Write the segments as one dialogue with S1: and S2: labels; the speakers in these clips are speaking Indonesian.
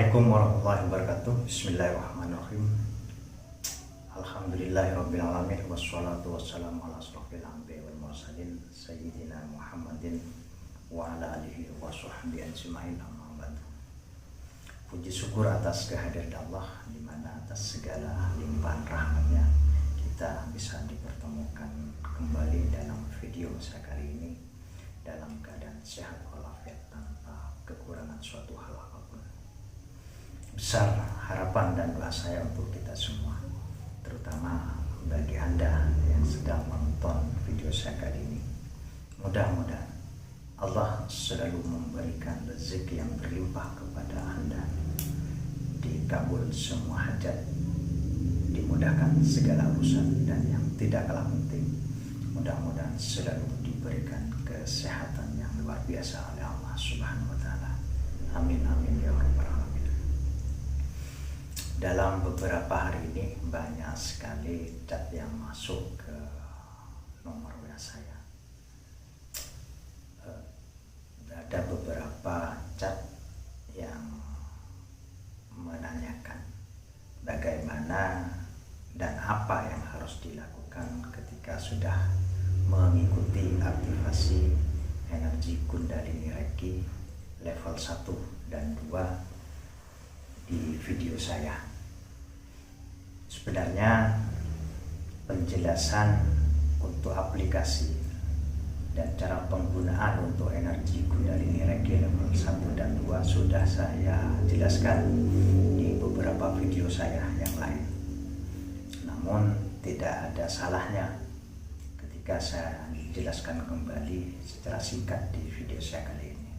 S1: Assalamualaikum warahmatullahi wabarakatuh. Bismillahirrahmanirrahim. Alhamdulillahirrabbilalamin. Wassalatu wassalamu ala asrofil anbiya'i wal mursalin Sayyidina Muhammadin wa ala alihi wa sahbihi ajma'in, amma ba'du. Puji syukur atas kehadiran Allah, di mana atas segala limpahan rahmatnya kita bisa dipertemukan kembali dalam video saya kali ini dalam keadaan sehat walafiat tanpa kekurangan suatu hal apapun. Besar harapan dan doa saya untuk kita semua, terutama bagi Anda yang sedang menonton video saya kali ini. Mudah-mudahan Allah selalu memberikan rezeki yang berlimpah kepada Anda, dikabul semua hajat, dimudahkan segala urusan, dan yang tidak kalah penting, mudah-mudahan selalu diberikan kesehatan yang luar biasa oleh Allah Subhanahu wa Ta'ala. Amin amin ya rabbal alamin. Dalam beberapa hari ini banyak sekali chat yang masuk ke nomor WA saya. Ada beberapa chat yang menanyakan bagaimana dan apa yang harus dilakukan ketika sudah mengikuti aktivasi energi Kundalini Reiki level 1 dan 2 di video saya. Sebenarnya penjelasan untuk aplikasi dan cara penggunaan untuk energi Kundalini Reiki level 1 dan 2 sudah saya jelaskan di beberapa video saya yang lain. Namun tidak ada salahnya ketika saya jelaskan kembali secara singkat di video saya kali ini.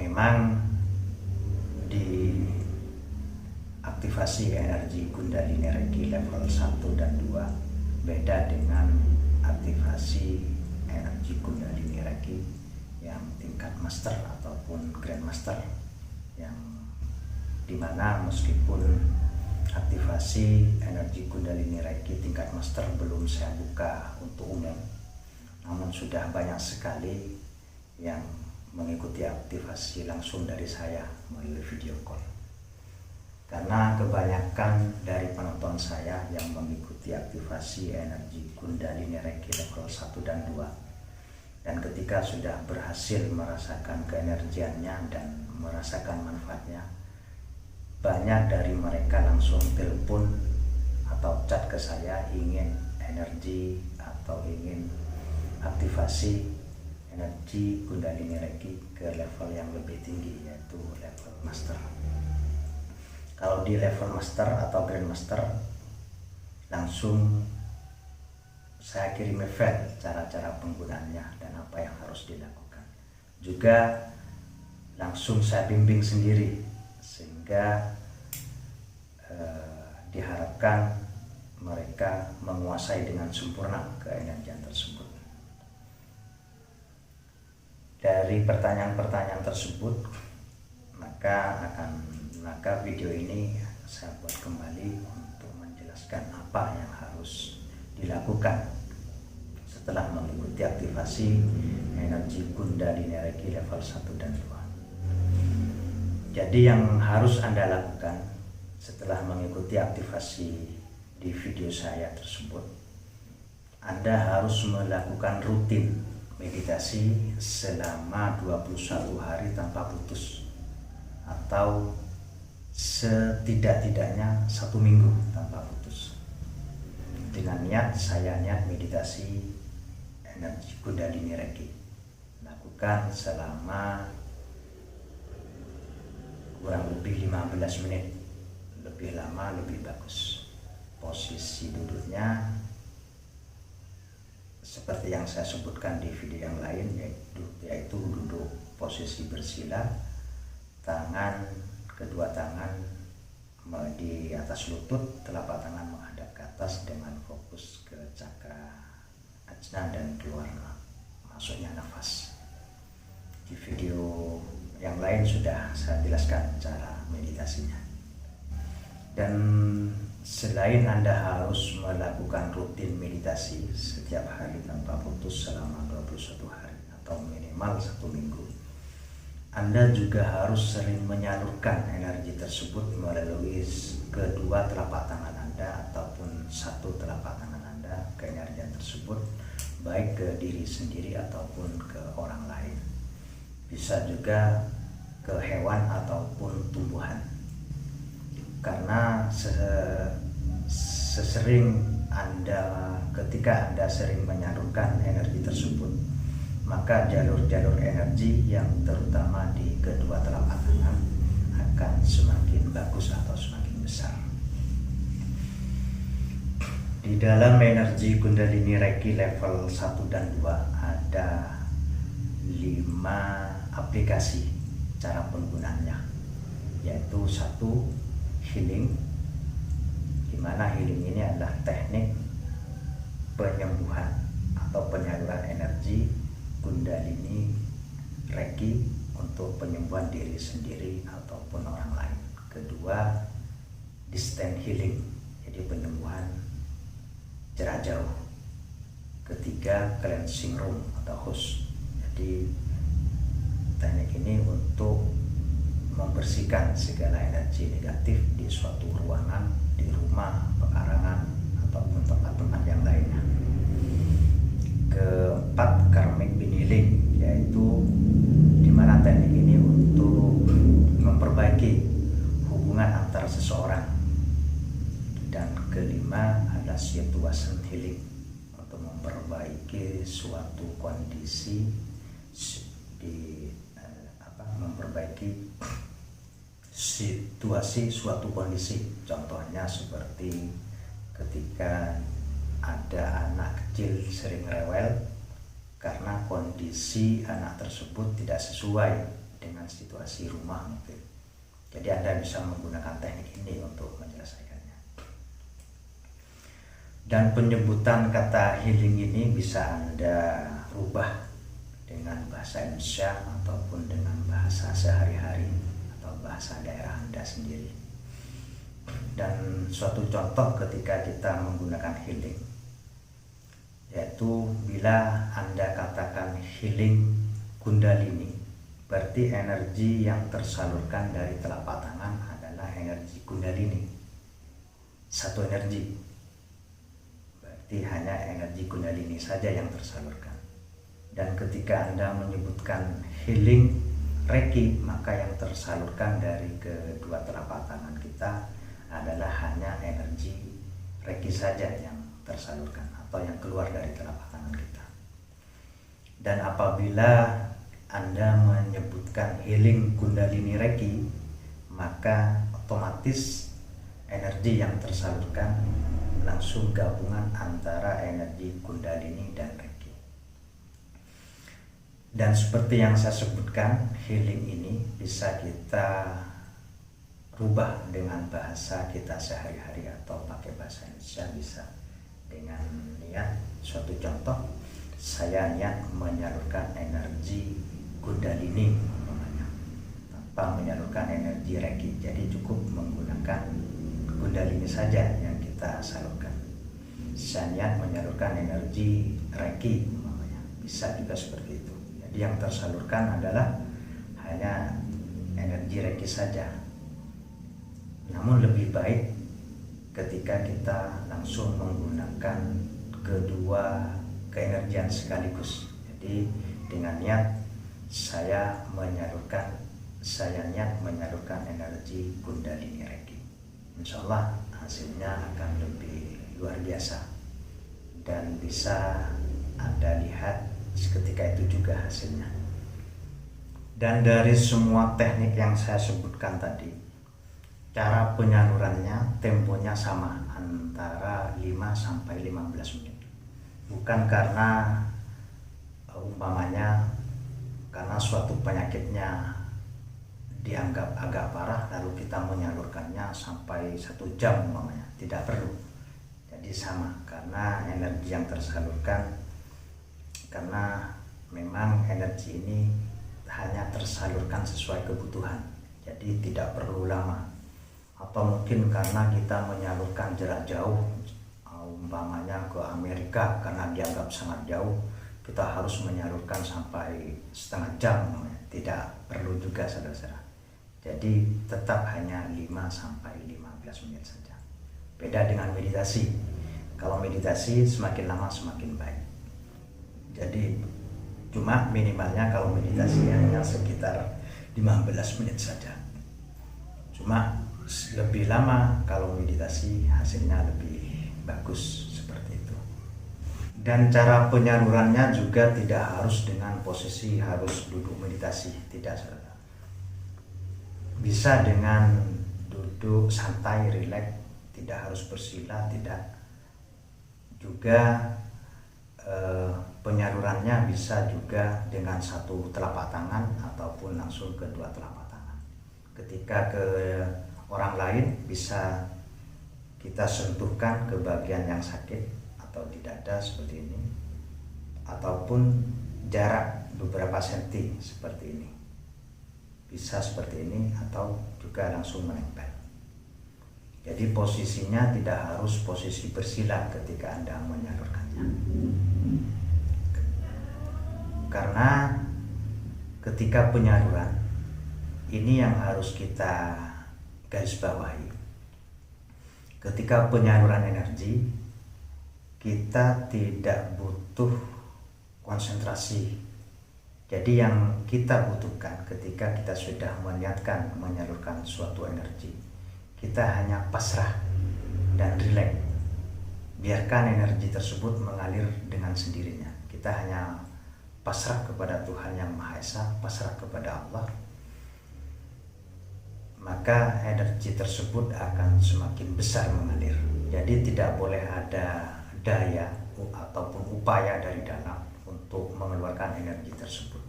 S1: Memang di aktivasi energi Kundalini Reiki level 1 dan 2 beda dengan aktivasi energi Kundalini Reiki yang tingkat master ataupun grandmaster, yang dimana meskipun aktivasi energi Kundalini Reiki tingkat master belum saya buka untuk umum, namun sudah banyak sekali yang mengikuti aktivasi langsung dari saya melalui video call. Karena kebanyakan dari penonton saya yang mengikuti aktivasi energi Kundalini Reiki level 1 dan 2, dan ketika sudah berhasil merasakan keenergiannya dan merasakan manfaatnya, banyak dari mereka langsung telepon atau chat ke saya ingin energi atau ingin aktivasi energi Kundalini Reiki ke level yang lebih tinggi, yaitu level master. Kalau di level master atau grandmaster, langsung saya kirim file cara-cara penggunaannya dan apa yang harus dilakukan. Juga langsung saya bimbing sendiri, sehingga diharapkan mereka menguasai dengan sempurna keenergian tersebut. Dari pertanyaan-pertanyaan tersebut, maka video ini saya buat kembali untuk menjelaskan apa yang harus dilakukan setelah mengikuti aktivasi energi Kundalini Reiki level 1 dan 2. Jadi yang harus Anda lakukan setelah mengikuti aktivasi di video saya tersebut, Anda harus melakukan rutin meditasi selama 21 hari tanpa putus, atau setidak-tidaknya 1 minggu tanpa putus, dengan saya niat meditasi energi Kundalini Reiki. Lakukan selama kurang lebih 15 menit, lebih lama lebih bagus. Posisi duduknya seperti yang saya sebutkan di video yang lain, yaitu duduk posisi bersila, kedua tangan di atas lutut, telapak tangan menghadap ke atas dengan fokus ke cakra ajna dan keluar masuknya nafas. Di video yang lain sudah saya jelaskan cara meditasinya. Dan selain Anda harus melakukan rutin meditasi setiap hari tanpa putus selama 21 hari atau minimal 1 minggu, Anda juga harus sering menyalurkan energi tersebut melalui kedua telapak tangan Anda ataupun satu telapak tangan Anda ke energi tersebut, baik ke diri sendiri ataupun ke orang lain. Bisa juga ke hewan ataupun tumbuhan. Karena sesering ketika Anda sering menyalurkan energi tersebut, maka jalur-jalur energi yang terutama di kedua telapak tangan akan semakin bagus atau semakin besar. Di dalam energi Kundalini Reiki level 1 dan 2 ada 5 aplikasi cara penggunaannya, yaitu 1, healing, di mana healing ini adalah teknik penyembuhan atau penyaluran energi Kundalini Reiki untuk penyembuhan diri sendiri ataupun orang lain. Kedua, distant healing, jadi penyembuhan jarak jauh. Ketiga, cleansing room atau host, jadi teknik ini untuk membersihkan segala energi negatif di suatu ruangan, di rumah, pekarangan, ataupun tempat-tempat yang lainnya. Keempat, karmic healing, yaitu dimana teknik ini untuk memperbaiki hubungan antar seseorang. Dan kelima adalah situation healing, untuk memperbaiki suatu kondisi memperbaiki situasi suatu kondisi. Contohnya seperti ketika ada anak kecil sering rewel karena kondisi anak tersebut tidak sesuai dengan situasi rumah mungkin. Jadi Anda bisa menggunakan teknik ini untuk menyelesaikannya. Dan penyebutan kata healing ini bisa Anda rubah dengan bahasa Indonesia ataupun dengan bahasa sehari-hari atau bahasa daerah Anda sendiri. Dan suatu contoh ketika kita menggunakan healing, yaitu bila Anda katakan healing Kundalini, berarti energi yang tersalurkan dari telapak tangan adalah energi Kundalini, satu energi, berarti hanya energi Kundalini saja yang tersalurkan. Dan ketika Anda menyebutkan healing Reiki, maka yang tersalurkan dari kedua telapak tangan kita adalah hanya energi Reiki saja yang tersalurkan atau yang keluar dari telapak tangan kita. Dan apabila Anda menyebutkan healing Kundalini Reiki, maka otomatis energi yang tersalurkan langsung gabungan antara energi Kundalini dan Reiki. Dan seperti yang saya sebutkan, healing ini bisa kita rubah dengan bahasa kita sehari-hari atau pakai bahasa Indonesia bisa. Dengan niat, suatu contoh, saya niat menyalurkan energi Kundalini tanpa menyalurkan energi Reiki. Jadi cukup menggunakan Kundalini saja yang kita salurkan. Saya niat menyalurkan energi Reiki, bisa juga seperti itu. Jadi yang tersalurkan adalah hanya energi Reiki saja. Namun lebih baik ketika kita langsung menggunakan kedua keenergian sekaligus. Jadi dengan niat saya niat menyalurkan energi Kundalini Reiki. Insya Allah hasilnya akan lebih luar biasa dan bisa Anda lihat seketika itu juga hasilnya. Dan dari semua teknik yang saya sebutkan tadi, cara penyalurannya temponya sama, antara 5 sampai 15 menit. Bukan karena umpamanya karena suatu penyakitnya dianggap agak parah lalu kita menyalurkannya sampai 1 jam umpamanya, tidak perlu. Jadi sama, karena energi yang tersalurkan, karena memang energi ini hanya tersalurkan sesuai kebutuhan, jadi tidak perlu lama. Atau mungkin karena kita menyalurkan jarak jauh, umpamanya ke Amerika karena dianggap sangat jauh, kita harus menyalurkan sampai setengah jam, tidak. perlu juga saudara-saudara. Jadi tetap hanya 5-15 menit saja. Beda dengan meditasi. Kalau meditasi semakin lama semakin baik. Jadi cuma minimalnya kalau meditasi hanya sekitar 15 menit saja. Cuma lebih lama kalau meditasi hasilnya lebih bagus seperti itu. Dan cara penyalurannya juga tidak harus dengan posisi harus duduk meditasi, tidak saudara. Bisa dengan duduk santai, rileks, tidak harus bersila, tidak. Juga penyalurannya bisa juga dengan satu telapak tangan ataupun langsung kedua telapak tangan. Ketika ke orang lain bisa kita sentuhkan ke bagian yang sakit atau di dada seperti ini, ataupun jarak beberapa senti seperti ini, bisa seperti ini, atau juga langsung menempel. Jadi posisinya tidak harus posisi bersila ketika Anda menyalurkannya, karena ketika penyaluran ini yang harus kita garis bawahi. Ketika penyaluran energi, kita tidak butuh konsentrasi. Jadi yang kita butuhkan ketika kita sudah meniatkan menyalurkan suatu energi, kita hanya pasrah dan rileks. Biarkan energi tersebut mengalir dengan sendirinya. Kita hanya pasrah kepada Tuhan Yang Maha Esa, pasrah kepada Allah. Maka energi tersebut akan semakin besar mengalir. Jadi tidak boleh ada daya ataupun upaya dari dalam untuk mengeluarkan energi tersebut.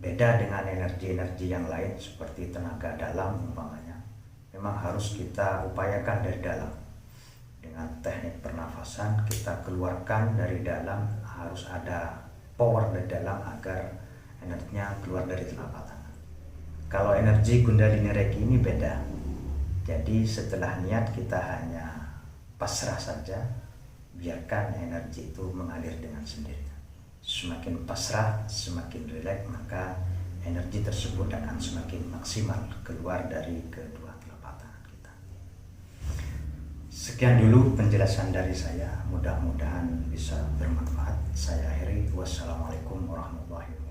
S1: Beda dengan energi-energi yang lain seperti tenaga dalam umpamanya, memang harus kita upayakan dari dalam. Dengan teknik pernafasan kita keluarkan dari dalam, harus ada power dari dalam agar energinya keluar dari telapak tangan. Kalau energi Kundalini Reiki ini beda. Jadi setelah niat kita hanya pasrah saja, biarkan energi itu mengalir dengan sendirinya. Semakin pasrah, semakin rileks, maka energi tersebut akan semakin maksimal keluar dari kedua telapak tangan kita. Sekian dulu penjelasan dari saya, mudah-mudahan bisa bermanfaat. Saya akhiri, wassalamualaikum warahmatullahi wabarakatuh.